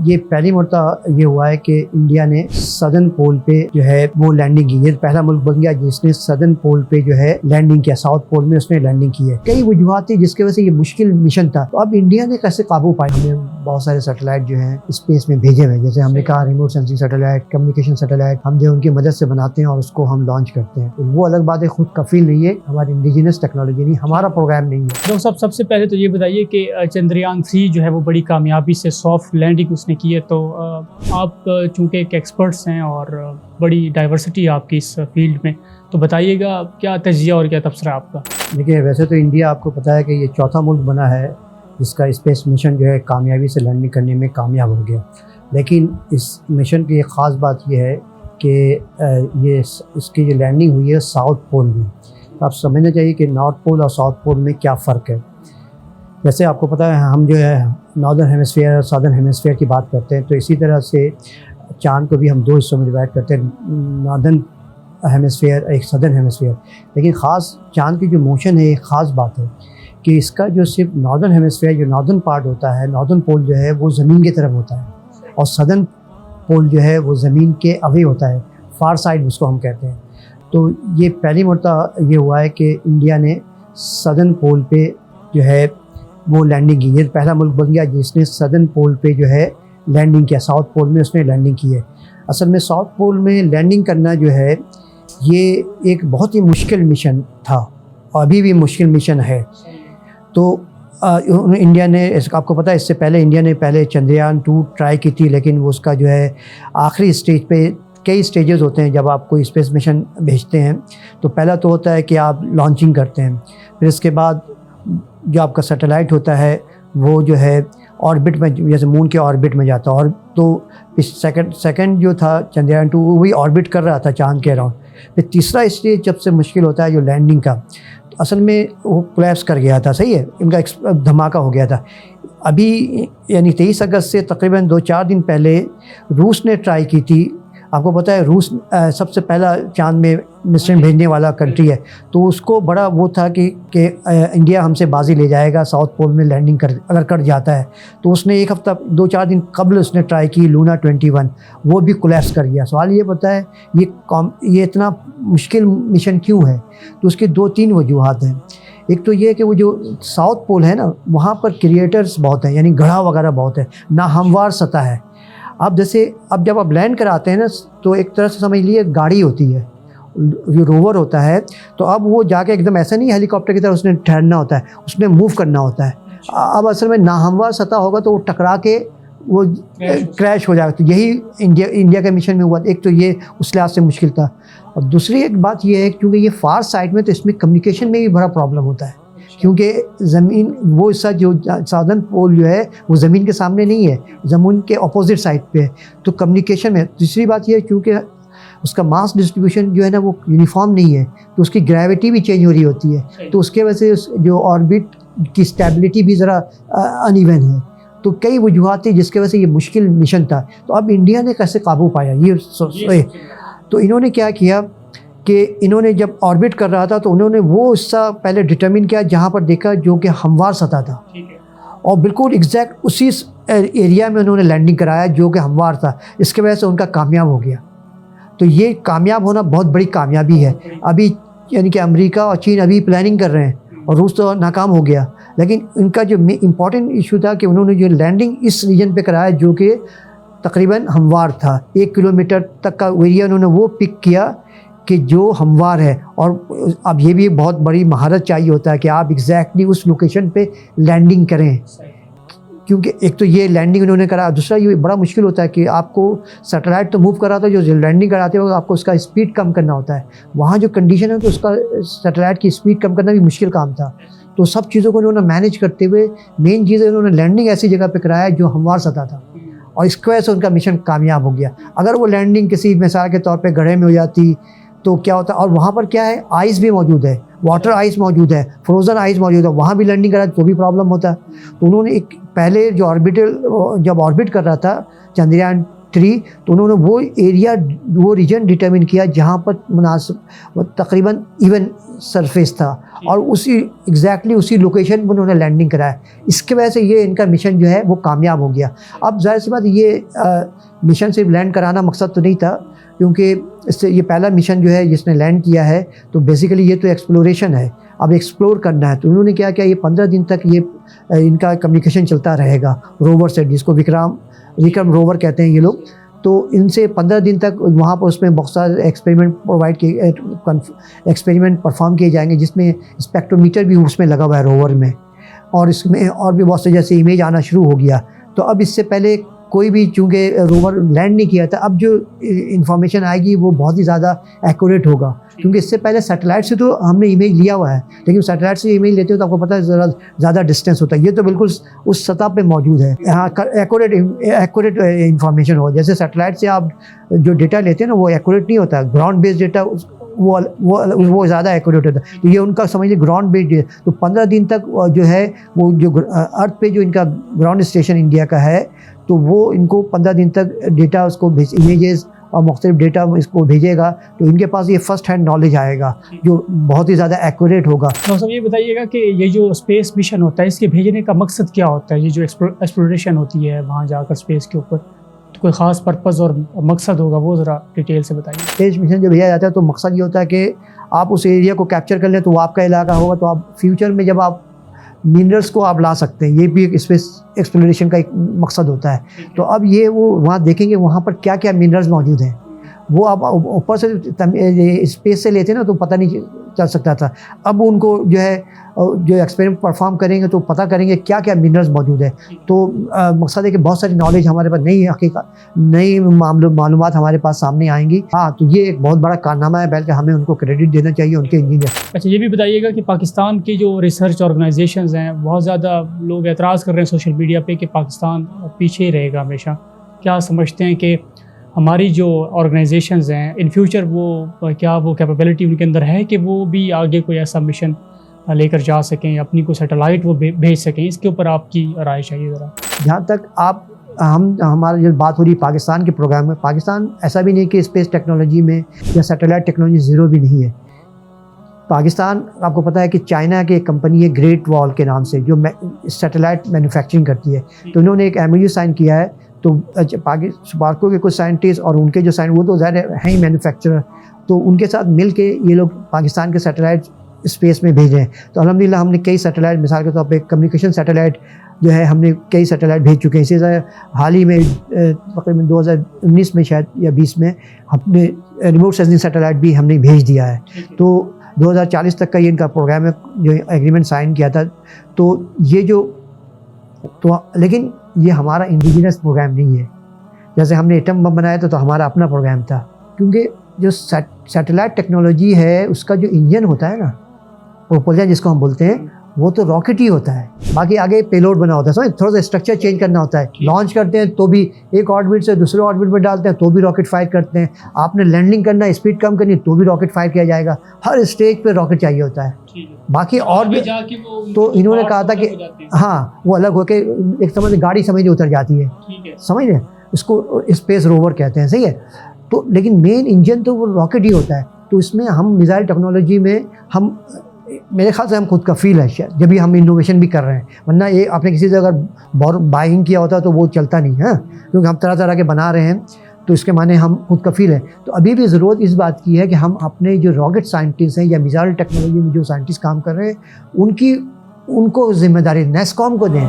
ये पहली मरतबा ये हुआ है कि इंडिया ने सदर्न पोल पे जो है वो लैंडिंग की। ये पहला मुल्क बन गया जिसने सदर्न पोल पे जो है लैंडिंग किया। साउथ पोल में उसने लैंडिंग की है। कई वजूहत थी जिसकी वजह से ये मुश्किल मिशन था। तो अब इंडिया ने कैसे काबू पाया? हमने बहुत सारे सैटेलाइट जो है स्पेस में भेजे हुए, जैसे हमने कहा remote sensing satellite, communication satellite, हम जो उनकी मदद से बनाते हैं और उसको हम लॉन्च करते हैं। तो वो अलग बात है, खुद कफील नहीं है, हमारी इंडिजिनस टेक्नोलॉजी नहीं, हमारा प्रोग्राम नहीं है। डॉक्टर साहब, सबसे पहले तो ये बताइए कि चंद्रयान 3 जो है वो बड़ी कामयाबी से सॉफ्ट लैंडिंग उसने की है। तो आप चूँकि एक एक्सपर्ट्स हैं और बड़ी डाइवर्सिटी है आपकी इस फील्ड में, तो बताइएगा क्या तजिया और क्या तबसरा आपका? देखिए, वैसे तो इंडिया आपको पता है कि ये चौथा मुल्क बना है जिसका स्पेस मिशन जो है कामयाबी से लैंडिंग करने में कामयाब हो गया। लेकिन इस मिशन की एक ख़ास बात यह है कि ये इसकी जो लैंडिंग हुई है साउथ पोल में। तो आप समझना चाहिए कि नॉर्थ पोल और साउथ पोल में क्या फ़र्क है। वैसे आपको पता है हम जो है नॉर्दर्न हेमिस्फीयर और साउदर्न हेमिस्फीयर की बात करते हैं, तो इसी तरह से चाँद को भी हम दो हिस्सों में डिवाइड करते हैं, नॉर्दर्न हेमिस्फीयर, एक सदर्न हेमिस्फीयर। लेकिन ख़ास चाँद की जो मोशन है एक ख़ास बात है कि इसका जो सिर्फ नॉर्दर्न हेमिस्फीयर जो नॉर्दर्न पार्ट होता है, नॉर्दर्न पोल जो है वो ज़मीन की तरफ होता है और सदर्न पोल जो है वो ज़मीन के अवे होता है, फार साइड उसको हम कहते हैं। तो ये पहली मरतबा ये हुआ है कि इंडिया ने सदर्न पोल पे जो है वो लैंडिंग की। ये पहला मुल्क बन गया जिसने सदर्न पोल पे जो है लैंडिंग किया। साउथ पोल में उसने लैंडिंग की है। असल में साउथ पोल में लैंडिंग करना जो है ये एक बहुत ही मुश्किल मिशन था और अभी भी मुश्किल मिशन है। तो इंडिया ने, आपको पता है इससे पहले इंडिया ने पहले चंद्रयान 2 ट्राई की थी, लेकिन वो उसका जो है आखिरी स्टेज पे, कई स्टेजेस होते हैं जब आप कोई स्पेस मिशन भेजते हैं। तो पहला तो होता है कि आप लॉन्चिंग करते हैं, फिर इसके बाद जो आपका सैटेलाइट होता है वो जो है ऑर्बिट में, जैसे मून के ऑर्बिट में जाता है। और तो इस सेकंड जो था चंद्रयान 2 वो भी ऑर्बिट कर रहा था चांद के अराउंड। फिर तीसरा स्टेज जब से मुश्किल होता है जो लैंडिंग का, तो असल में वो कोलैप्स कर गया था, सही है, इनका धमाका हो गया था। अभी यानी 23 अगस्त से तकरीबन 2-4 दिन पहले रूस ने ट्राई की थी। आपको पता है रूस सबसे पहला चांद में मिशन भेजने वाला कंट्री है। तो उसको बड़ा वो था कि इंडिया हमसे बाजी ले जाएगा साउथ पोल में लैंडिंग अगर कर जाता है। तो उसने एक हफ्ता 2-4 दिन कबल उसने ट्राई की लूना 21, वो भी कोलैप्स कर गया। सवाल ये पता है ये इतना मुश्किल मिशन क्यों है? तो उसकी 2-3 वजूहत हैं। एक तो ये कि वो जो साउथ पोल है ना, वहाँ पर क्रिएटर्स बहुत हैं, यानी गड्ढा वगैरह बहुत है, ना हमवार सतह है। अब जब आप लैंड कराते हैं ना, तो एक तरह से समझ लिए गाड़ी होती है, जो रोवर होता है। तो अब वो जाके एकदम ऐसा नहीं हेलीकॉप्टर की तरह उसने ठहरना होता है, उसने मूव करना होता है। अब असल में नाहमवार सतह होगा तो वो टकरा के वो क्रैश हो जाएगा। तो यही इंडिया के मिशन में हुआ। एक तो ये उस लिहाज से मुश्किल था, और दूसरी एक बात ये है क्योंकि ये फार साइड में, तो इसमें कम्युनिकेशन में भी बड़ा प्रॉब्लम होता है, क्योंकि ज़मीन वो हिस्सा जो साउदर्न पोल जो है वो ज़मीन के सामने नहीं है, ज़मीन के अपोजिट साइड पे है। तो कम्युनिकेशन में दूसरी बात ये है क्योंकि उसका मास डिस्ट्रीब्यूशन जो है ना वो यूनिफॉर्म नहीं है, तो उसकी ग्रेविटी भी चेंज हो रही होती है। तो उसके वजह से जो ऑर्बिट की स्टेबिलिटी भी ज़रा अनइवन है। तो कई वजूहत थी जिसकी वजह से ये मुश्किल मिशन था। तो अब इंडिया ने कैसे काबू पाया ये तो इन्होंने क्या किया कि इन्होंने जब ऑर्बिट कर रहा था तो उन्होंने वो हिस्सा पहले डिटरमिन किया जहाँ पर देखा जो कि हमवार सतह था, और बिल्कुल एग्जैक्ट उसी एरिया में उन्होंने लैंडिंग कराया जो कि हमवार था। इसके वजह से उनका कामयाब हो गया। तो ये कामयाब होना बहुत बड़ी कामयाबी है। अभी यानी कि अमेरिका और चीन अभी प्लानिंग कर रहे हैं और रूस तो नाकाम हो गया। लेकिन इनका जो इम्पॉर्टेंट इशू था कि उन्होंने जो लैंडिंग इस रीजन पे कराया जो कि तकरीबन हमवार था, 1 किलोमीटर तक का एरिया उन्होंने वो पिक किया कि जो हमवार है। और अब ये भी बहुत बड़ी महारत चाहिए होता है कि आप एग्जैक्टली उस लोकेशन पे लैंडिंग करें, क्योंकि एक तो ये लैंडिंग उन्होंने करा। दूसरा ये बड़ा मुश्किल होता है कि आपको सैटेलाइट तो मूव कर रहा था, जो लैंडिंग कराते हो आपको उसका स्पीड कम करना होता है। वहाँ जो कंडीशन है तो उसका सैटेलाइट की स्पीड कम करना भी मुश्किल काम था। तो सब चीज़ों को उन्होंने मैनेज करते हुए मेन चीज़ है उन्होंने लैंडिंग ऐसी जगह पे कराया जो हमवार सतह था, और इसकी वजह से उनका मिशन कामयाब हो गया। अगर वो लैंडिंग किसी मिसाल के तौर पर गड्ढे में हो जाती तो क्या होता, और वहाँ पर क्या है आइस भी मौजूद है, वाटर आइस मौजूद है, फ्रोज़न आइस मौजूद है, वहाँ भी लैंडिंग करा तो भी प्रॉब्लम होता है। तो उन्होंने एक पहले जब ऑर्बिट कर रहा था चंद्रयान 3, तो उन्होंने वो एरिया वो रीजन डिटरमिन किया जहाँ पर मुनासिब तकरीबन इवन सरफेस था और उसी एग्जैक्टली उसी लोकेशन पर उन्होंने लैंडिंग कराया। इसके वजह से ये इनका मिशन जो है वो कामयाब हो गया। अब जाहिर सी बात ये मिशन सिर्फ लैंड कराना मकसद तो नहीं था, क्योंकि इससे ये पहला मिशन जो है जिसने लैंड किया है, तो बेसिकली ये तो एक्सप्लोरेशन है, अब एक्सप्लोर करना है। तो उन्होंने क्या किया, ये 15 दिन तक ये इनका कम्युनिकेशन चलता रहेगा रोवर से, जिसको विक्रम रोवर कहते हैं ये लोग। तो इनसे 15 दिन तक वहाँ पर उसमें बहुत सारे एक्सपेरिमेंट परफॉर्म किए जाएंगे, जिसमें स्पेक्ट्रोमीटर भी उसमें लगा हुआ है रोवर में, और इसमें और भी बहुत से जैसे इमेज आना शुरू हो गया। तो अब इससे पहले कोई भी चूँकि रोवर लैंड नहीं किया था, अब जो इंफॉर्मेशन आएगी वो बहुत ही ज़्यादा एक्यूरेट होगा, क्योंकि इससे पहले सैटेलाइट से तो हमने इमेज लिया हुआ है, लेकिन सैटेलाइट से इमेज लेते हो तो आपको पता है ज़रा ज़्यादा डिस्टेंस होता है। ये तो बिल्कुल उस सतह पे मौजूद है, यहाँ एक्यूरेट इंफॉर्मेशन हो। जैसे सैटेलाइट से आप जो डेटा लेते हैं ना वो एक्यूरेट नहीं होता, ग्राउंड बेस्ड डेटा वो ज़्यादा एक्यूरेट होता है। तो ये उनका समझिए ग्राउंड बेस्ड, तो 15 दिन तक जो है वो जो अर्थ पे जो इनका ग्राउंड स्टेशन इंडिया का है, तो वो इनको 15 दिन तक डेटा उसको इमेजेस और मुख्तलिफ डेटा इसको भेजेगा। तो इनके पास ये फर्स्ट हैंड नॉलेज आएगा जो बहुत ही ज़्यादा एक्यूरेट होगा। तो सब ये बताइएगा कि ये जो स्पेस मिशन होता है, इसके भेजने का मकसद क्या होता है? ये जो एक्सप्लोरेशन होती है वहाँ जाकर स्पेस के ऊपर, तो कोई ख़ास पर्पज़ और मकसद होगा, वो ज़रा डिटेल से बताइए। स्पेस मिशन जब भेजा जाता है तो मकसद ये होता है कि आप उस एरिया को कैप्चर कर लें तो वो आपका इलाका होगा, तो आप फ्यूचर में जब आप मिनरल्स को आप ला सकते हैं, ये भी एक स्पेस एक्सप्लोरेशन का एक मकसद होता है। तो अब ये वो वहाँ देखेंगे वहाँ पर क्या क्या मिनरल्स मौजूद हैं, वो आप ऊपर से स्पेस से लेते ना तो पता नहीं चल सकता था। अब उनको जो है जो एक्सपेरिमेंट परफॉर्म करेंगे तो पता करेंगे क्या क्या मिनरल्स मौजूद है। तो मकसद है कि बहुत सारी नॉलेज हमारे पास, नई मालूमात हमारे पास सामने आएंगी। हाँ, तो ये एक बहुत बड़ा कारनामा है, बल्कि हमें उनको क्रेडिट देना चाहिए, उनके इंजीनियर। अच्छा, ये भी बताइएगा कि पाकिस्तान की जो रिसर्च ऑर्गेनाइजेशंस हैं, बहुत ज़्यादा लोग एतराज़ कर रहे हैं सोशल मीडिया पे कि पाकिस्तान पीछे ही रहेगा हमेशा। क्या समझते हैं कि हमारी जो ऑर्गेनाइजेशंस हैं इन फ्यूचर वो कैपेबिलिटी उनके अंदर है कि वो भी आगे कोई ऐसा मिशन लेकर जा सकें, अपनी कोई सैटेलाइट वो भेज सकें? इसके ऊपर आपकी राय चाहिए ज़रा। जहाँ तक हमारी जो बात हो रही पाकिस्तान के प्रोग्राम में, पाकिस्तान ऐसा भी नहीं कि स्पेस टेक्नोलॉजी में या सैटेलाइट टेक्नोलॉजी ज़ीरो भी नहीं है। पाकिस्तान, आपको पता है कि चाइना की एक कंपनी है ग्रेट वॉल के नाम से, जो सैटेलाइट मैन्युफैक्चरिंग करती है। तो उन्होंने एक MOU साइन किया है। तो स्पार्को के कुछ साइंटिस्ट और उनके जो वो तो ज़ाहिर हैं ही मैन्युफैक्चरर, तो उनके साथ मिल के ये लोग पाकिस्तान के सैटेलाइट स्पेस में भेजे हैं। तो अल्हम्दुलिल्लाह हमने कई सैटेलाइट, मिसाल के तौर पे कम्युनिकेशन सैटेलाइट जो है हमने कई सैटेलाइट भेज चुके हैं। इसी तरह हाल ही में तकरीबन 2019 में शायद या 20 में हमने रिमोट सेंसिंग सैटेलाइट भी हमने भेज दिया है। तो 2040 तक का ये इनका प्रोग्राम है जो एग्रीमेंट साइन किया था। तो ये लेकिन ये हमारा इंडिजिनस प्रोग्राम नहीं है। जैसे हमने एटम बम बनाया था तो हमारा अपना प्रोग्राम था, क्योंकि जो सैटेलाइट टेक्नोलॉजी है उसका जो इंजन होता है ना, प्रोपल्शन जिसको हम बोलते हैं, वो तो रॉकेट ही होता है। बाकी आगे पेलोड बना होता है, समझ, थोड़ा सा स्ट्रक्चर चेंज करना होता है। लॉन्च करते हैं तो भी एक ऑर्बिट से दूसरे ऑर्बिट में डालते हैं तो भी रॉकेट फायर करते हैं। आपने लैंडिंग करना है, स्पीड कम करनी तो भी रॉकेट फायर किया जाएगा। हर स्टेज पे रॉकेट चाहिए होता है। बाकी और भी तो इन्होंने कहा था कि हाँ, वो अलग होके एक समझ गाड़ी समझ उतर जाती है, समझ रहे, उसको स्पेस रोवर कहते हैं, सही है। तो लेकिन मेन इंजन तो वो रॉकेट ही होता है। तो इसमें हम मिसाइल टेक्नोलॉजी में हम, मेरे ख्याल से हम खुद कफ़ील है शायद, जब भी हम इनोवेशन भी कर रहे हैं। वरना ये आपने किसी से अगर बाइंग किया होता तो वो चलता नहीं है, क्योंकि हम तरह तरह के बना रहे हैं, तो इसके माने हम खुद कफ़ील हैं। तो अभी भी ज़रूरत इस बात की है कि हम अपने जो रॉकेट साइंटिस्ट हैं या मिसाइल टेक्नोलॉजी में जो साइंटिस्ट काम कर रहे हैं उनको ज़िम्मेदारी नेस्कॉम को दें।